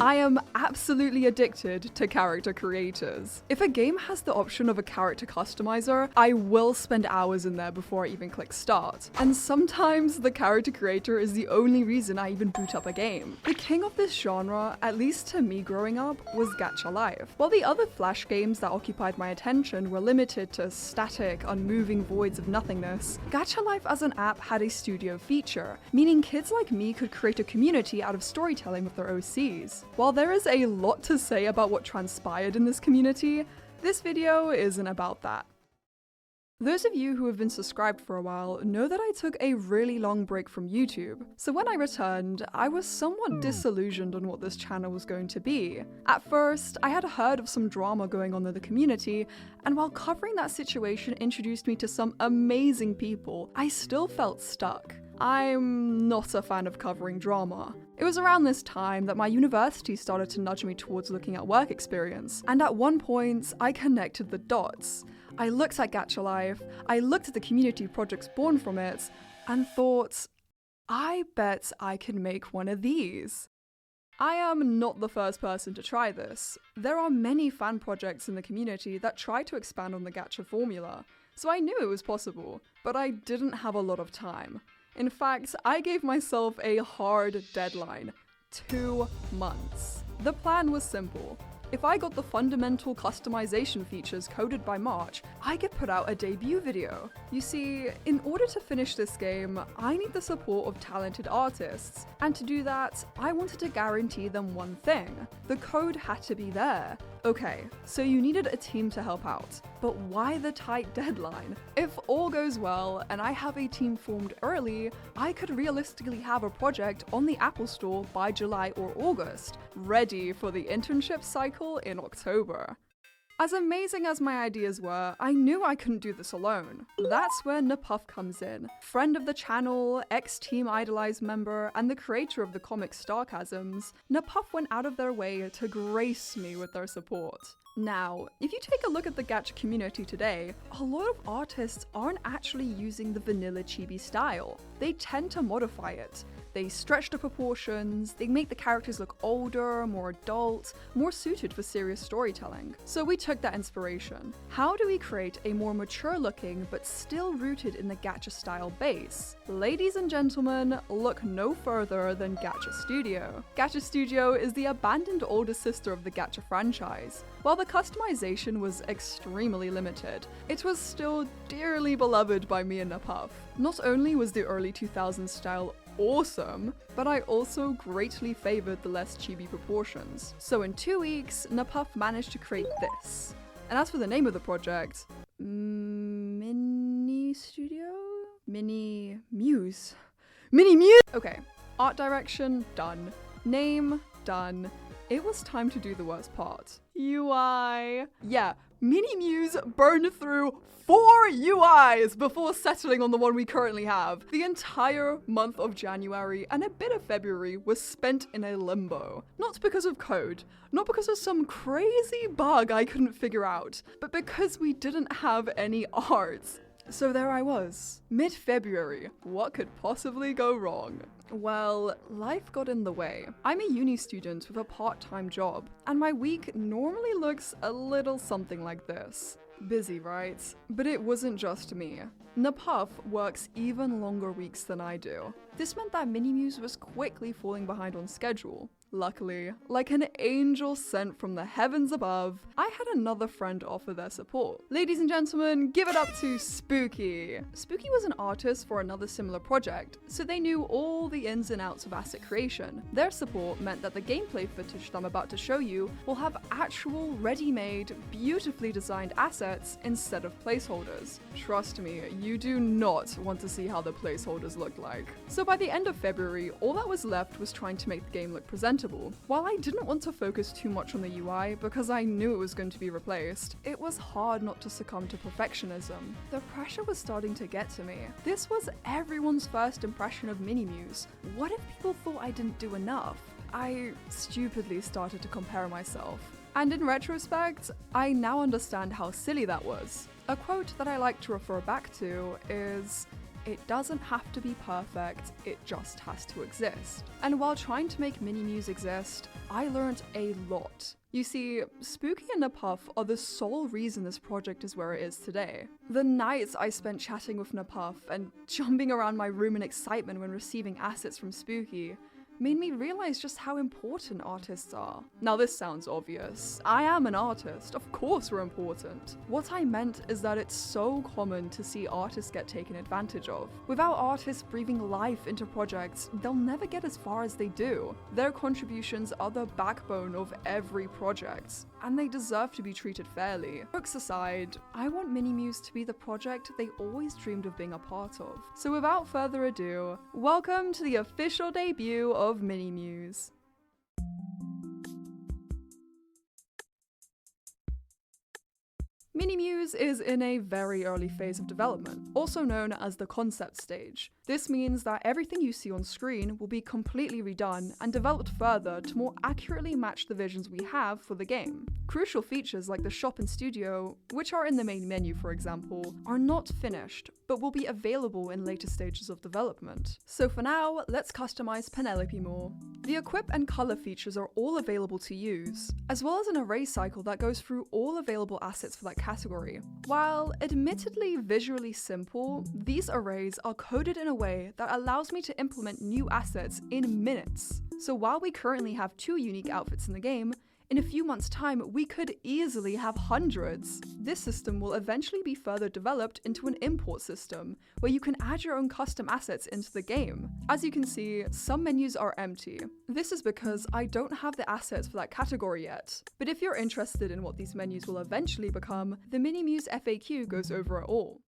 I am absolutely addicted to character creators. If a game has the option of a character customizer, I will spend hours in there before I even click start. And sometimes the character creator is the only reason I even boot up a game. The king of this genre, at least to me growing up, was Gacha Life. While the other Flash games that occupied my attention were limited to static, unmoving voids of nothingness, Gacha Life as an app had a studio feature, meaning kids like me could create a community out of storytelling with their OCs. While there is a lot to say about what transpired in this community, this video isn't about that. Those of you who have been subscribed for a while know that I took a really long break from YouTube, so when I returned, I was somewhat disillusioned on what this channel was going to be. At first, I had heard of some drama going on in the community, and while covering that situation introduced me to some amazing people, I still felt stuck. I'm not a fan of covering drama. It was around this time that my university started to nudge me towards looking at work experience, and at one point, I connected the dots. I looked at Gacha Life, I looked at the community projects born from it, and thought, I bet I can make one of these. I am not the first person to try this. There are many fan projects in the community that try to expand on the Gacha formula, so I knew it was possible, but I didn't have a lot of time. In fact, I gave myself a hard deadline, 2 months. The plan was simple. If I got the fundamental customization features coded by March, I could put out a debut video. You see, in order to finish this game, I need the support of talented artists, and to do that, I wanted to guarantee them one thing. The code had to be there. Okay, so you needed a team to help out, but why the tight deadline? If all goes well and I have a team formed early, I could realistically have a project on the Apple Store by July or August, ready for the internship cycle in October. As amazing as my ideas were, I knew I couldn't do this alone. That's where Napuff comes in. Friend of the channel, ex-Team Idolize member, and the creator of the comic Starchasms, Napuff went out of their way to grace me with their support. Now, if you take a look at the Gacha community today, a lot of artists aren't actually using the vanilla chibi style. They tend to modify it. They stretch the proportions, they make the characters look older, more adult, more suited for serious storytelling. So we took that inspiration. How do we create a more mature looking but still rooted in the Gacha style base? Ladies and gentlemen, look no further than Gacha Studio. Gacha Studio is the abandoned older sister of the Gacha franchise. While the customization was extremely limited, it was still dearly beloved by me and Napuff. Not only was the early 2000s style awesome, but I also greatly favored the less chibi proportions. So in 2 weeks, Napuff managed to create this. And as for the name of the project, Mini Studio? Mini Muse. Mini Muse! Okay, art direction, done. Name, done. It was time to do the worst part. UI. Yeah, Mini Muse burned through 4 UIs before settling on the one we currently have. The entire month of January and a bit of February was spent in a limbo. Not because of code, not because of some crazy bug I couldn't figure out, but because we didn't have any art. So there I was, mid-February. What could possibly go wrong? Well, life got in the way. I'm a uni student with a part-time job, and my week normally looks a little something like this. Busy, right? But it wasn't just me. Napuff works even longer weeks than I do. This meant that Minimuse was quickly falling behind on schedule. Luckily, like an angel sent from the heavens above, I had another friend offer their support. Ladies and gentlemen, give it up to Spooky. Spooky was an artist for another similar project, so they knew all the ins and outs of asset creation. Their support meant that the gameplay footage that I'm about to show you will have actual, ready-made, beautifully designed assets instead of placeholders. Trust me, you do not want to see how the placeholders look like. So by the end of February, all that was left was trying to make the game look presentable. While I didn't want to focus too much on the UI because I knew it was going to be replaced, it was hard not to succumb to perfectionism. The pressure was starting to get to me. This was everyone's first impression of Minimuse. What if people thought I didn't do enough? I stupidly started to compare myself. And in retrospect, I now understand how silly that was. A quote that I like to refer back to is, it doesn't have to be perfect, it just has to exist. And while trying to make Mini-Mews exist, I learned a lot. You see, Spooky and Napuff are the sole reason this project is where it is today. The nights I spent chatting with Napuff and jumping around my room in excitement when receiving assets from Spooky made me realize just how important artists are. Now this sounds obvious. I am an artist, of course we're important. What I meant is that it's so common to see artists get taken advantage of. Without artists breathing life into projects, they'll never get as far as they do. Their contributions are the backbone of every project, and they deserve to be treated fairly. Jokes aside, I want Mini-Mews to be the project they always dreamed of being a part of. So without further ado, welcome to the official debut of Mini-Mews. Mini-Mews is in a very early phase of development, also known as the concept stage. This means that everything you see on screen will be completely redone and developed further to more accurately match the visions we have for the game. Crucial features like the shop and studio, which are in the main menu for example, are not finished, but will be available in later stages of development. So for now, let's customize Penelope more. The equip and color features are all available to use, as well as an array cycle that goes through all available assets for that category. While admittedly visually simple, these arrays are coded in a way that allows me to implement new assets in minutes. So while we currently have 2 unique outfits in the game, in a few months' time, we could easily have hundreds. This system will eventually be further developed into an import system, where you can add your own custom assets into the game. As you can see, some menus are empty. This is because I don't have the assets for that category yet. But if you're interested in what these menus will eventually become, the Mini-Mews FAQ goes over it all.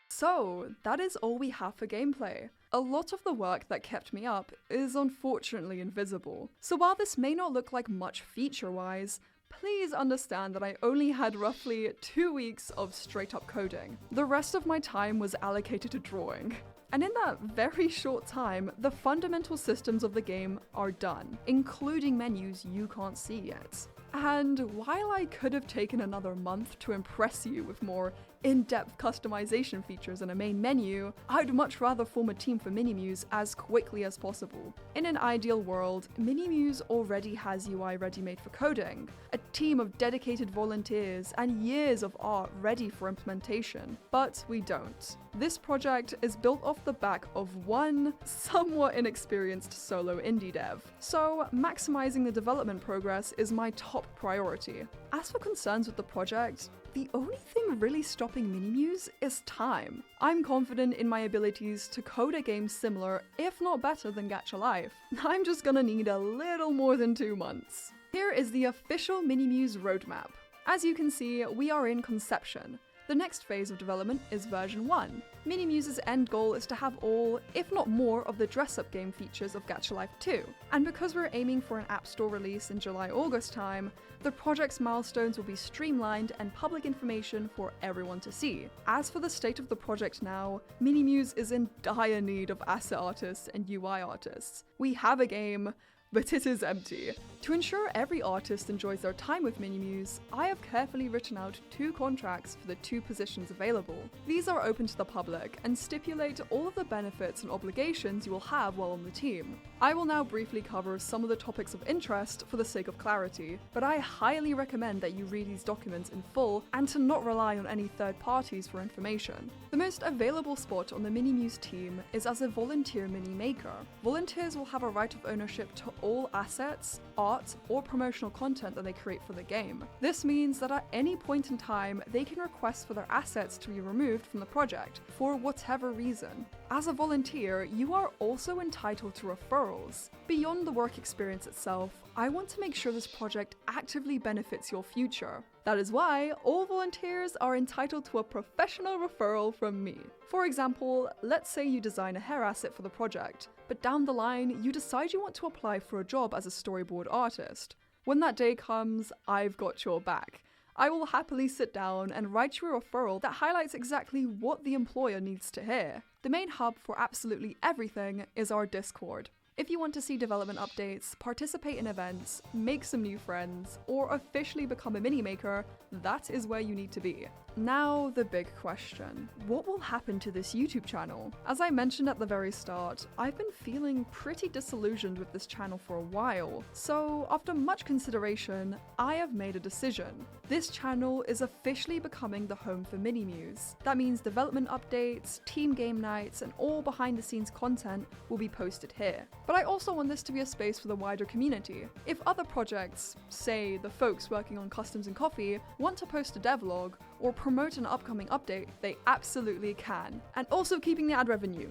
So, that is all we have for gameplay. A lot of the work that kept me up is unfortunately invisible. So while this may not look like much feature-wise, please understand that I only had roughly 2 weeks of straight-up coding. The rest of my time was allocated to drawing. And in that very short time, the fundamental systems of the game are done, including menus you can't see yet. And while I could have taken another month to impress you with more in-depth customization features and a main menu, I'd much rather form a team for Mini-Mews as quickly as possible. In an ideal world, Mini-Mews already has UI ready-made for coding, a team of dedicated volunteers, and years of art ready for implementation. But we don't. This project is built off the back of one somewhat inexperienced solo indie dev, so maximizing the development progress is my top priority. As for concerns with the project, the only thing really stopping Mini-Mews is time. I'm confident in my abilities to code a game similar, if not better than Gacha Life. I'm just gonna need a little more than 2 months. Here is the official Mini-Mews roadmap. As you can see, we are in conception. The next phase of development is version 1. Mini-Mews' end goal is to have all, if not more, of the dress-up game features of Gacha Life 2. And because we're aiming for an App Store release in July-August time, the project's milestones will be streamlined and public information for everyone to see. As for the state of the project now, Mini-Mews is in dire need of asset artists and UI artists. We have a game, but it is empty. To ensure every artist enjoys their time with Mini-Mews, I have carefully written out 2 contracts for the 2 positions available. These are open to the public and stipulate all of the benefits and obligations you will have while on the team. I will now briefly cover some of the topics of interest for the sake of clarity, but I highly recommend that you read these documents in full and to not rely on any third parties for information. The most available spot on the Mini-Mews team is as a volunteer mini-maker. Volunteers will have a right of ownership to all assets, art, or promotional content that they create for the game. This means that at any point in time, they can request for their assets to be removed from the project, for whatever reason. As a volunteer, you are also entitled to referrals. Beyond the work experience itself, I want to make sure this project actively benefits your future. That is why all volunteers are entitled to a professional referral from me. For example, let's say you design a hair asset for the project, but down the line you decide you want to apply for a job as a storyboard artist. When that day comes, I've got your back. I will happily sit down and write you a referral that highlights exactly what the employer needs to hear. The main hub for absolutely everything is our Discord. If you want to see development updates, participate in events, make some new friends, or officially become a mini maker, that is where you need to be. Now, the big question. What will happen to this YouTube channel? As I mentioned at the very start, I've been feeling pretty disillusioned with this channel for a while, so after much consideration, I have made a decision. This channel is officially becoming the home for Mini-Muse. That means development updates, team game nights, and all behind-the-scenes content will be posted here. But I also want this to be a space for the wider community. If other projects, say the folks working on Customs and Coffee, want to post a devlog or promote an upcoming update, they absolutely can. And also keeping the ad revenue.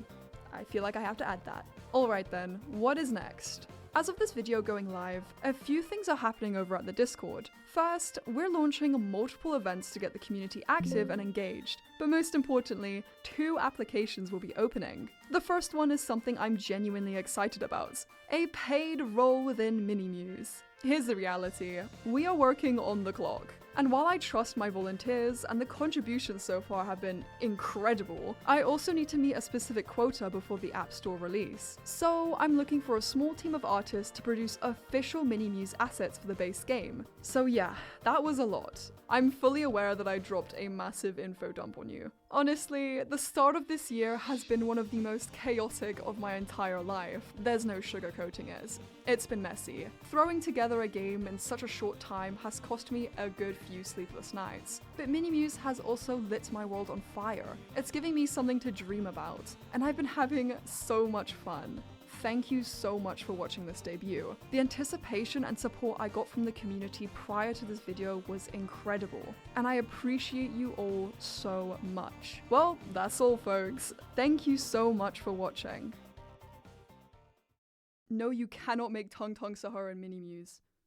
I feel like I have to add that. Alright then, what is next? As of this video going live, a few things are happening over at the Discord. First, we're launching multiple events to get the community active and engaged, but most importantly, 2 applications will be opening. The first one is something I'm genuinely excited about, a paid role within Mini-Muse. Here's the reality, we are working on the clock. And while I trust my volunteers and the contributions so far have been incredible, I also need to meet a specific quota before the App Store release. So I'm looking for a small team of artists to produce official Mini-Muse assets for the base game. So yeah, that was a lot. I'm fully aware that I dropped a massive info dump on you. Honestly, the start of this year has been one of the most chaotic of my entire life. There's no sugarcoating it. It's been messy. Throwing together a game in such a short time has cost me a good few sleepless nights. But Mini-Muse has also lit my world on fire. It's giving me something to dream about, and I've been having so much fun. Thank you so much for watching this debut. The anticipation and support I got from the community prior to this video was incredible, and I appreciate you all so much. Well, that's all folks. Thank you so much for watching. No, you cannot make Tung Tung Sahara in Mini-Muse.